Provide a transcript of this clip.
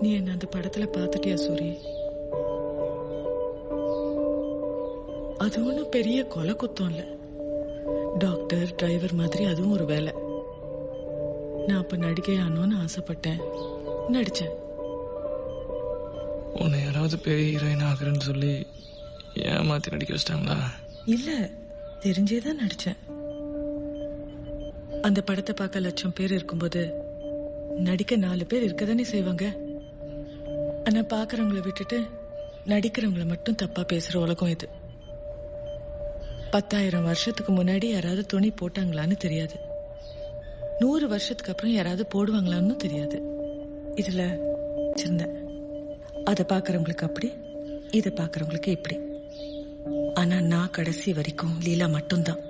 நீ என்ன அந்த படத்துல பாத்துட்டியா சூரி? அது ஒன்றும் பெரிய கொலை குத்தம் இல்ல. டாக்டர் டிரைவர் மாதிரி அதுவும் ஒரு வேலை. நான் அப்ப நடிகை ஆனோன்னு ஆசைப்பட்டேன், நடிச்சேன். உன்னை யாராவது பெரிய ஹீரோயின் ஆகுறேன்னு சொல்லி ஏமாத்தி நடிக்க வச்சிட்டாங்களா? இல்ல, தெரிஞ்சேதான் நடிச்சேன். அந்த படத்தை பார்க்க 1,00,000 பேர் இருக்கும்போது நடிக்க 4 பேர் இருக்கதானே செய்வாங்க. ஆனா பாக்குறவங்களை விட்டுட்டு நடிக்கிறவங்களை மட்டும் தப்பா பேசுற உலகம் இது. 10,000 வருஷத்துக்கு முன்னாடி யாராவது துணி போட்டாங்களான்னு தெரியாது. 100 வருஷத்துக்கு அப்புறம் யாராவது போடுவாங்களான்னு தெரியாது. இதுல சின்ன அதை பாக்குறவங்களுக்கு அப்படி, இதை பாக்குறவங்களுக்கு இப்படி. ஆனா நான் கடைசி வரைக்கும் லீலா மட்டும்தான்.